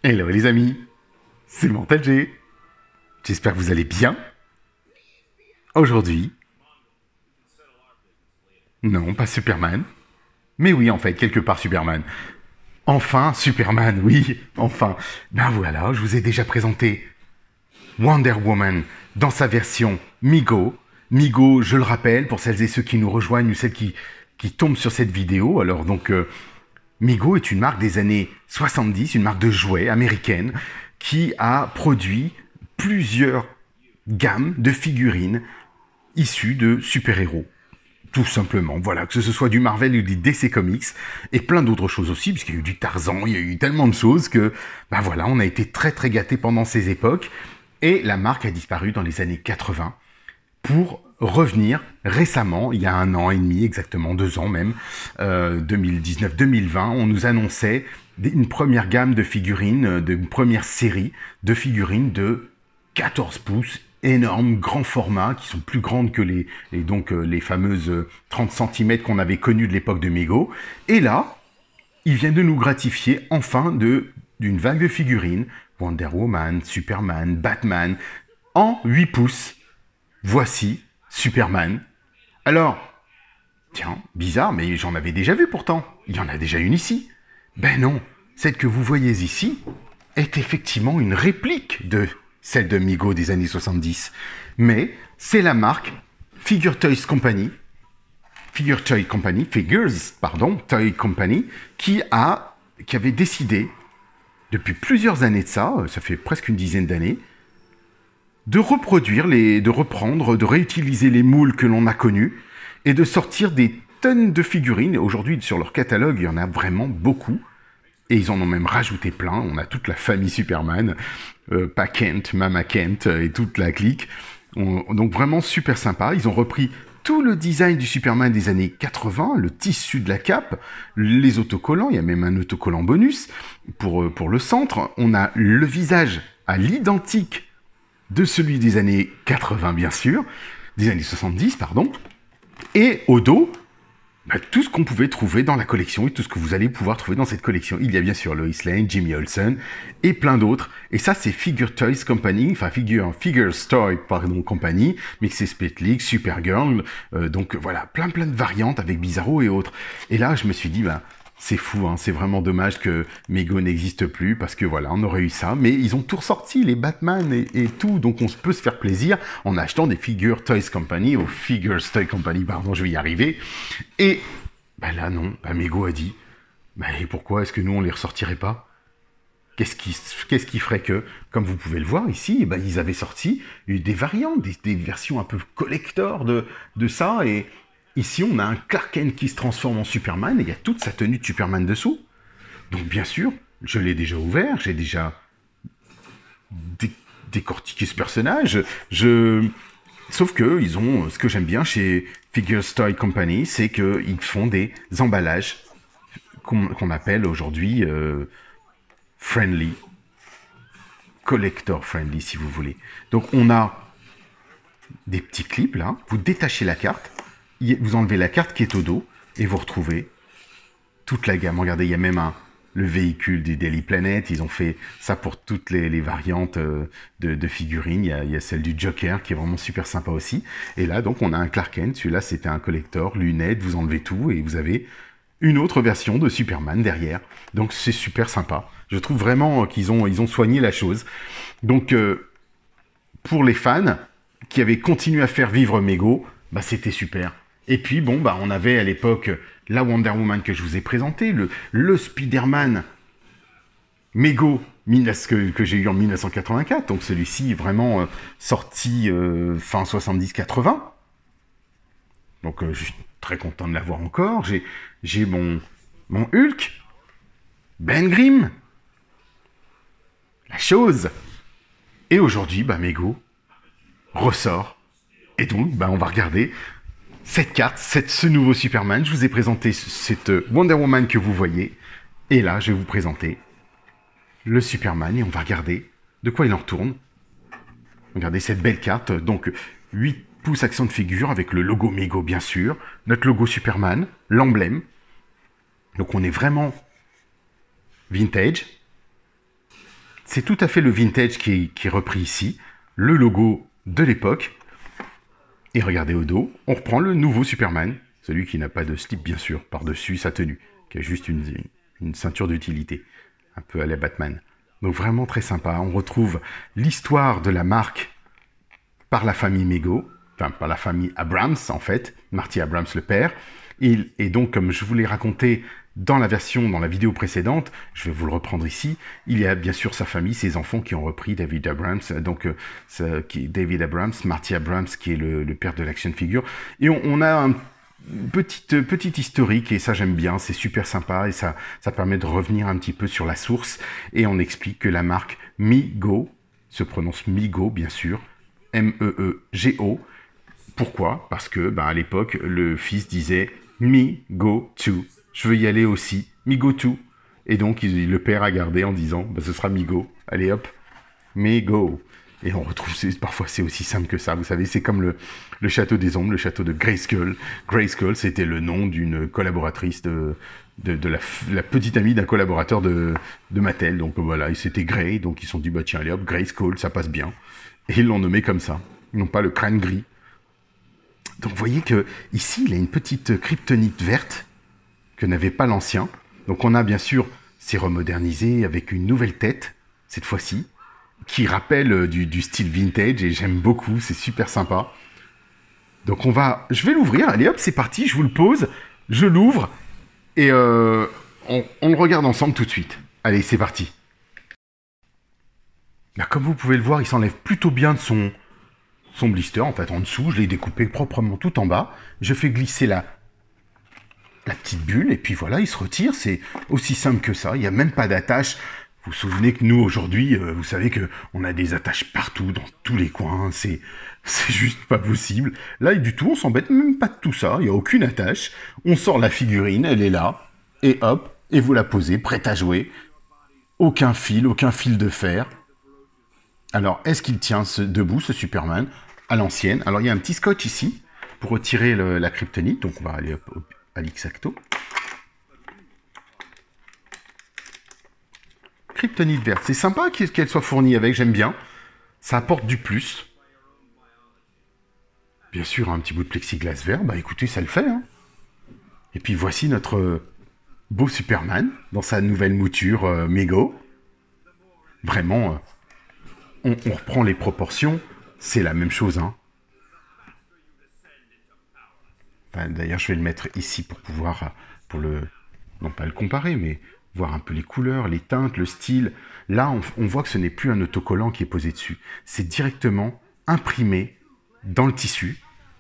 Hello les amis, c'est Mortal G. J'espère que vous allez bien. Aujourd'hui, non, pas Superman. Mais oui, en fait, quelque part Superman. Enfin, Superman, oui, enfin. Ben voilà, je vous ai déjà présenté Wonder Woman dans sa version Migo. Migo, je le rappelle, pour celles et ceux qui nous rejoignent ou celles qui tombent sur cette vidéo. Alors donc, Migo est une marque des années 70, une marque de jouets américaine qui a produit plusieurs gammes de figurines issues de super-héros. Tout simplement, voilà, que ce soit du Marvel ou du DC Comics, et plein d'autres choses aussi, puisqu'il y a eu du Tarzan, il y a eu tellement de choses que, ben voilà, on a été très très gâtés pendant ces époques, et la marque a disparu dans les années 80, pour revenir récemment, il y a 1 an et demi, exactement 2 ans même, 2019-2020, on nous annonçait une première gamme de figurines, une première série de figurines de 14 pouces, énormes, grands formats, qui sont plus grandes que les fameuses 30 cm qu'on avait connues de l'époque de Mego. Et là, il vient de nous gratifier enfin d'une vague de figurines, Wonder Woman, Superman, Batman, en 8 pouces. Voici Superman. Alors, tiens, bizarre, mais j'en avais déjà vu pourtant. Il y en a déjà une ici. Ben non, celle que vous voyez ici est effectivement une réplique de celle de Mego des années 70. Mais c'est la marque Figures, Toy Company, qui avait décidé, depuis plusieurs années de ça fait presque une dizaine d'années, de reproduire, de reprendre, de réutiliser les moules que l'on a connus et de sortir des tonnes de figurines. Aujourd'hui, sur leur catalogue, il y en a vraiment beaucoup. Et ils en ont même rajouté plein. On a toute la famille Superman, Pa Kent, Mama Kent et toute la clique. Donc vraiment super sympa. Ils ont repris tout le design du Superman des années 80, le tissu de la cape, les autocollants. Il y a même un autocollant bonus pour le centre. On a le visage à l'identique de celui des années 80, bien sûr, des années 70, pardon. Et au dos, tout ce qu'on pouvait trouver dans la collection et tout ce que vous allez pouvoir trouver dans cette collection. Il y a bien sûr Lois Lane, Jimmy Olsen et plein d'autres. Et ça, c'est Figure Toys Company, enfin Figure Toy, pardon, Company, Mixed Split League, Supergirl. Donc voilà, plein de variantes avec Bizarro et autres. Et là, je me suis dit, c'est fou, hein, c'est vraiment dommage que Mego n'existe plus, parce que voilà, on aurait eu ça, mais ils ont tout ressorti, les Batman et tout, donc on peut se faire plaisir en achetant des Figures Toys Company, ou Figures Toy Company, pardon, je vais y arriver. Et là non, Mego a dit, et pourquoi est-ce que nous on les ressortirait pas? Qu'est-ce qui ferait que, comme vous pouvez le voir ici, ils avaient sorti des variantes, des versions un peu collector de ça, et ici, on a un Clark Kent qui se transforme en Superman, et il y a toute sa tenue de Superman dessous. Donc, bien sûr, je l'ai déjà ouvert, j'ai déjà décortiqué ce personnage. Sauf que, ce que j'aime bien chez Figures Toy Company, c'est qu'ils font des emballages qu'on appelle aujourd'hui friendly, collector friendly, si vous voulez. Donc, on a des petits clips, là. Vous détachez la carte. Vous enlevez la carte qui est au dos et vous retrouvez toute la gamme. Regardez, il y a même le véhicule du Daily Planet. Ils ont fait ça pour toutes les variantes de figurines. Il y a celle du Joker qui est vraiment super sympa aussi. Et là, donc, on a un Clark Kent. Celui-là, c'était un collector, lunettes, vous enlevez tout et vous avez une autre version de Superman derrière. Donc, c'est super sympa. Je trouve vraiment qu'ils ont soigné la chose. Donc, pour les fans qui avaient continué à faire vivre Mego, c'était super. Et puis, on avait à l'époque la Wonder Woman que je vous ai présentée, le Spider-Man Mego que j'ai eu en 1984, donc celui-ci vraiment sorti fin 70-80. Donc, je suis très content de l'avoir encore. J'ai mon Hulk, Ben Grimm, la chose. Et aujourd'hui, Mego ressort. Et donc, on va regarder cette carte, ce nouveau Superman. Je vous ai présenté cette Wonder Woman que vous voyez. Et là, je vais vous présenter le Superman. Et on va regarder de quoi il en retourne. Regardez cette belle carte. Donc, 8 pouces action de figure avec le logo Mego, bien sûr. Notre logo Superman, l'emblème. Donc, on est vraiment vintage. C'est tout à fait le vintage qui est repris ici, le logo de l'époque. Et regardez au dos, on reprend le nouveau Superman, celui qui n'a pas de slip bien sûr, par-dessus sa tenue, qui a juste une ceinture d'utilité, un peu à la Batman. Donc vraiment très sympa, on retrouve l'histoire de la marque par la famille Mego, enfin par la famille Abrams en fait, Marty Abrams le père, et donc comme je vous l'ai raconté dans la vidéo précédente, je vais vous le reprendre ici, il y a bien sûr sa famille, ses enfants qui ont repris David Abrams, donc David Abrams, Marty Abrams qui est le père de l'action figure, et on a un petit historique, et ça j'aime bien, c'est super sympa, et ça permet de revenir un petit peu sur la source, et on explique que la marque Mego, se prononce Mego bien sûr, M-E-E-G-O, pourquoi? Parce que à l'époque, le fils disait « Me go to ». Je veux y aller aussi. Me go to. Et donc, le père a gardé en disant ce sera me go. Allez hop, me go. Et on retrouve, parfois c'est aussi simple que ça. Vous savez, c'est comme le château des ombres, le château de Grayskull. Grayskull, c'était le nom d'une collaboratrice de la petite amie d'un collaborateur de Mattel. Donc voilà, et c'était Grey. Donc ils se sont dit tiens, allez hop, Grayskull, ça passe bien. Et ils l'ont nommé comme ça. Non pas le crâne gris. Donc vous voyez que ici, il a une petite kryptonite verte que n'avait pas l'ancien. Donc on a bien sûr, c'est remodernisé avec une nouvelle tête, cette fois-ci, qui rappelle du style vintage, et j'aime beaucoup, c'est super sympa. Donc je vais l'ouvrir, allez hop, c'est parti, je vous le pose, je l'ouvre, et on le regarde ensemble tout de suite. Allez, c'est parti. Là, comme vous pouvez le voir, il s'enlève plutôt bien de son blister, en fait, en dessous, je l'ai découpé proprement tout en bas, je fais glisser la petite bulle, et puis voilà, il se retire, c'est aussi simple que ça, il n'y a même pas d'attache. Vous vous souvenez que nous, aujourd'hui, vous savez qu'on a des attaches partout, dans tous les coins, c'est juste pas possible. Là, du tout, on s'embête même pas de tout ça, il n'y a aucune attache, on sort la figurine, elle est là, et hop, et vous la posez, prête à jouer. Aucun fil de fer. Alors, est-ce qu'il tient debout, ce Superman, à l'ancienne? Alors, il y a un petit scotch ici, pour retirer la kryptonite, donc on va aller à l'exacto. Kryptonite verte, c'est sympa qu'elle soit fournie avec, j'aime bien. Ça apporte du plus. Bien sûr, un petit bout de plexiglas vert, écoutez, ça le fait. Hein. Et puis voici notre beau Superman, dans sa nouvelle mouture Mego. Vraiment, on reprend les proportions, c'est la même chose. Hein. D'ailleurs, je vais le mettre ici pour pouvoir, non pas le comparer, mais voir un peu les couleurs, les teintes, le style. Là, on voit que ce n'est plus un autocollant qui est posé dessus. C'est directement imprimé dans le tissu,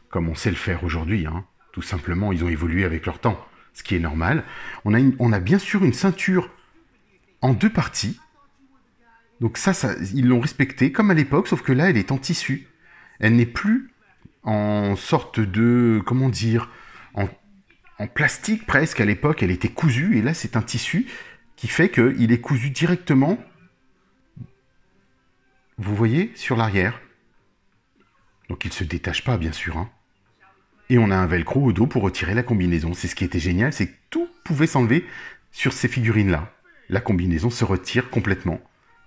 comme on sait le faire aujourd'hui. Hein. Tout simplement, ils ont évolué avec leur temps, ce qui est normal. On a bien sûr une ceinture en deux parties. Donc ça ils l'ont respecté, comme à l'époque, sauf que là, elle est en tissu. Elle n'est plus en sorte de, comment dire, en plastique presque. À l'époque, elle était cousue, et là, c'est un tissu qui fait qu'il est cousu directement, vous voyez, sur l'arrière. Donc il ne se détache pas, bien sûr. Hein. Et on a un velcro au dos pour retirer la combinaison. C'est ce qui était génial, c'est que tout pouvait s'enlever sur ces figurines-là. La combinaison se retire complètement.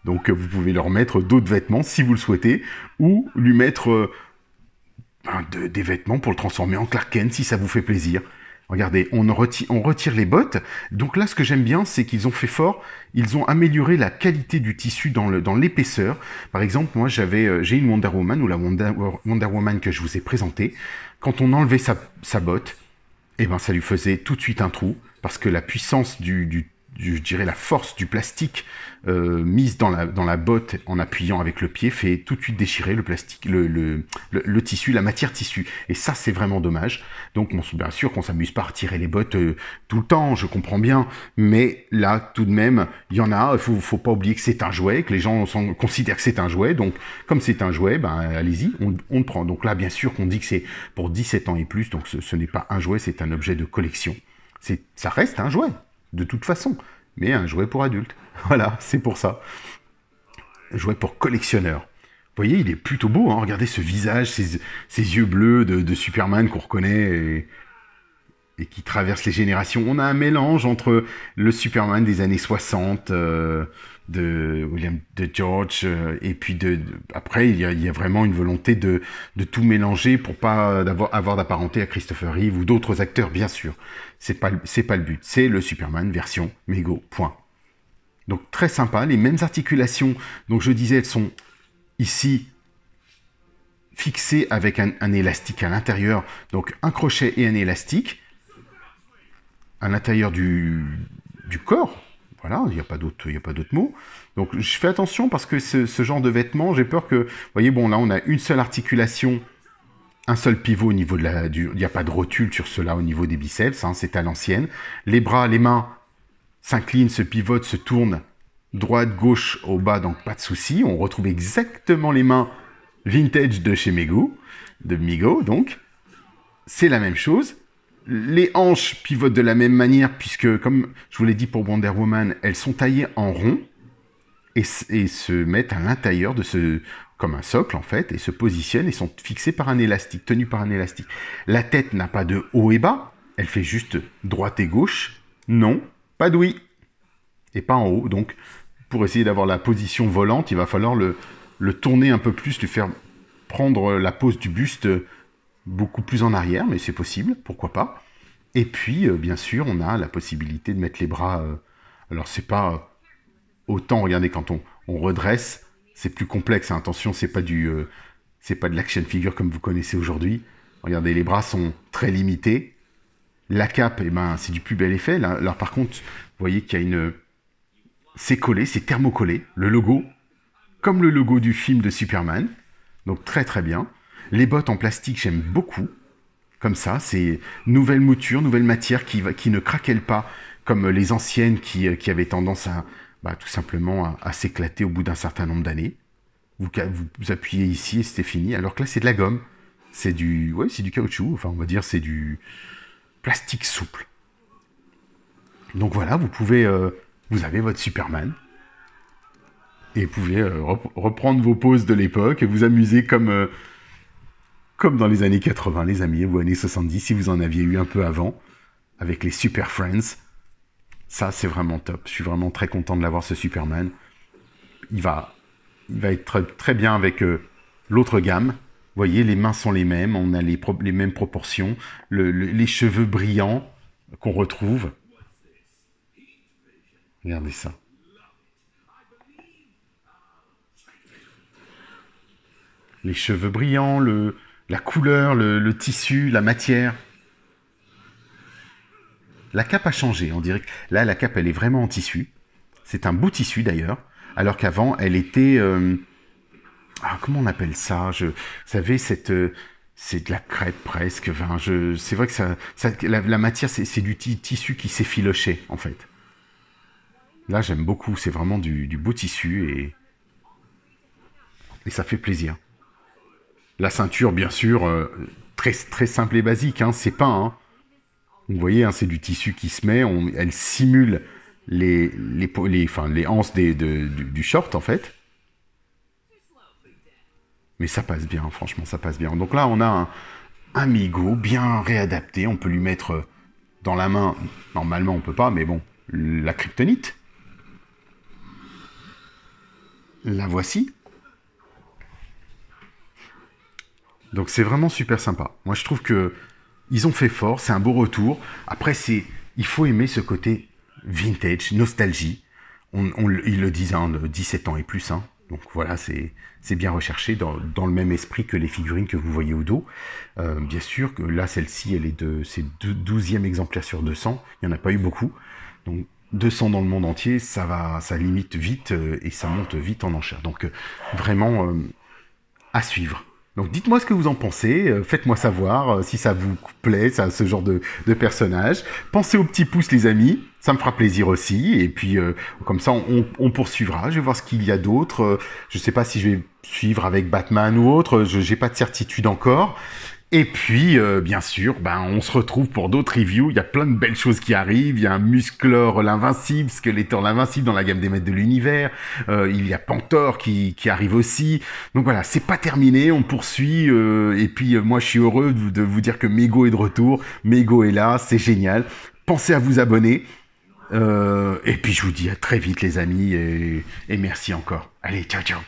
Donc vous pouvez leur mettre d'autres vêtements si vous le souhaitez, ou lui mettre des vêtements pour le transformer en Clark Kent si ça vous fait plaisir. Regardez, on retire les bottes. Donc là, ce que j'aime bien, c'est qu'ils ont fait fort. Ils ont amélioré la qualité du tissu dans l'épaisseur. Par exemple, moi, j'ai une Wonder Woman, ou la Wonder Woman que je vous ai présentée. Quand on enlevait sa botte, ça lui faisait tout de suite un trou, parce que la puissance je dirais la force du plastique mise dans la botte en appuyant avec le pied fait tout de suite déchirer le plastique, le tissu, la matière tissu. Et ça, c'est vraiment dommage. Donc, bien sûr qu'on s'amuse pas à retirer les bottes tout le temps, je comprends bien. Mais là, tout de même, il y en a, faut pas oublier que c'est un jouet, que les gens considèrent que c'est un jouet. Donc, comme c'est un jouet, allez-y, on le prend. Donc là, bien sûr qu'on dit que c'est pour 17 ans et plus. Donc, ce n'est pas un jouet, c'est un objet de collection. Ça reste un jouet. De toute façon, mais un jouet pour adultes. Voilà, c'est pour ça. Un jouet pour collectionneur. Vous voyez, il est plutôt beau, hein. Regardez ce visage, ces yeux bleus de Superman qu'on reconnaît et qui traverse les générations. On a un mélange entre le Superman des années 60, William, de George, et puis après, il y a vraiment une volonté de tout mélanger pour pas avoir d'apparenté à Christopher Reeve ou d'autres acteurs, bien sûr. C'est pas le but. C'est le Superman version Mego, point. Donc très sympa, les mêmes articulations. Donc je disais, elles sont ici fixées avec un élastique à l'intérieur. Donc un crochet et un élastique à l'intérieur du corps. Voilà, il n'y a pas d'autre mot. Donc je fais attention parce que ce genre de vêtements, j'ai peur que... Vous voyez, bon là on a une seule articulation, un seul pivot au niveau il n'y a pas de rotule sur cela au niveau des biceps, hein, c'est à l'ancienne. Les bras, les mains s'inclinent, se pivotent, se tournent droite, gauche, au bas, donc pas de souci. On retrouve exactement les mains vintage de chez Mego, de Mego, donc. C'est la même chose. Les hanches pivotent de la même manière, puisque, comme je vous l'ai dit pour Wonder Woman, elles sont taillées en rond et se mettent à l'intérieur de comme un socle, en fait, et se positionnent et sont fixées par un élastique, tenues par un élastique. La tête n'a pas de haut et bas, elle fait juste droite et gauche. Non, pas de oui. Et pas en haut, donc, pour essayer d'avoir la position volante, il va falloir le tourner un peu plus, lui faire prendre la pose du buste beaucoup plus en arrière, mais c'est possible, pourquoi pas. Et puis, bien sûr, on a la possibilité de mettre les bras... alors, c'est pas autant, regardez, quand on redresse, c'est plus complexe, hein, attention, c'est pas de l'action figure comme vous connaissez aujourd'hui. Regardez, les bras sont très limités. La cape, eh ben, c'est du plus bel effet. Là, alors, par contre, vous voyez qu'il y a une... C'est collé, c'est thermocollé, le logo, comme le logo du film de Superman. Donc, très très bien. Les bottes en plastique, j'aime beaucoup. Comme ça, c'est nouvelle mouture, nouvelle matière qui ne craquelle pas, comme les anciennes qui avaient tendance à tout simplement à s'éclater au bout d'un certain nombre d'années. Vous appuyez ici et c'était fini. Alors que là, c'est de la gomme. C'est du caoutchouc. Enfin, on va dire c'est du plastique souple. Donc voilà, vous avez votre Superman. Et vous pouvez reprendre vos poses de l'époque et vous amuser comme dans les années 80, les amis, ou années 70, si vous en aviez eu un peu avant, avec les Super Friends. Ça, c'est vraiment top. Je suis vraiment très content de l'avoir, ce Superman. Il va être très, très bien avec l'autre gamme. Vous voyez, les mains sont les mêmes, on a les mêmes proportions, les cheveux brillants qu'on retrouve. Regardez ça. Les cheveux brillants, la couleur, le tissu, la matière. La cape a changé, on dirait que là, la cape, elle est vraiment en tissu. C'est un beau tissu, d'ailleurs, alors qu'avant, elle était... comment on appelle ça? Vous savez, c'est de la crêpe, presque. Enfin, c'est vrai que la matière, c'est du tissu qui s'effilochait, en fait. Là, j'aime beaucoup. C'est vraiment du beau tissu et ça fait plaisir. La ceinture, bien sûr, très, très simple et basique, hein, c'est pas... Hein. Vous voyez, hein, c'est du tissu qui se met, elle simule les anses du short, en fait. Mais ça passe bien, franchement, ça passe bien. Donc là, on a un Mego bien réadapté. On peut lui mettre dans la main, normalement, on peut pas, mais bon, la kryptonite. La voici. Donc c'est vraiment super sympa. Moi, je trouve que ils ont fait fort, c'est un beau retour. Après, il faut aimer ce côté vintage, nostalgie. Ils le disent, hein, de 17 ans et plus. Hein. Donc voilà, c'est bien recherché dans le même esprit que les figurines que vous voyez au dos. Bien sûr que là, celle-ci, c'est 12e exemplaire sur 200. Il n'y en a pas eu beaucoup. Donc 200 dans le monde entier, ça limite vite et ça monte vite en enchère. Donc vraiment à suivre. Donc dites-moi ce que vous en pensez, faites-moi savoir si ça vous plaît, ce genre de personnage. Pensez au petit pouce les amis, ça me fera plaisir aussi. Et puis comme ça on poursuivra, je vais voir ce qu'il y a d'autre. Je ne sais pas si je vais suivre avec Batman ou autre, je n'ai pas de certitude encore. Et puis, bien sûr, on se retrouve pour d'autres reviews. Il y a plein de belles choses qui arrivent. Il y a un Musclor l'Invincible, Skeletor l'Invincible dans la gamme des maîtres de l'univers. Il y a Panther qui arrive aussi. Donc voilà, c'est pas terminé, on poursuit. Et puis, moi, je suis heureux de vous dire que Mego est de retour. Mego est là, c'est génial. Pensez à vous abonner. Et puis je vous dis à très vite les amis et merci encore. Allez, ciao ciao.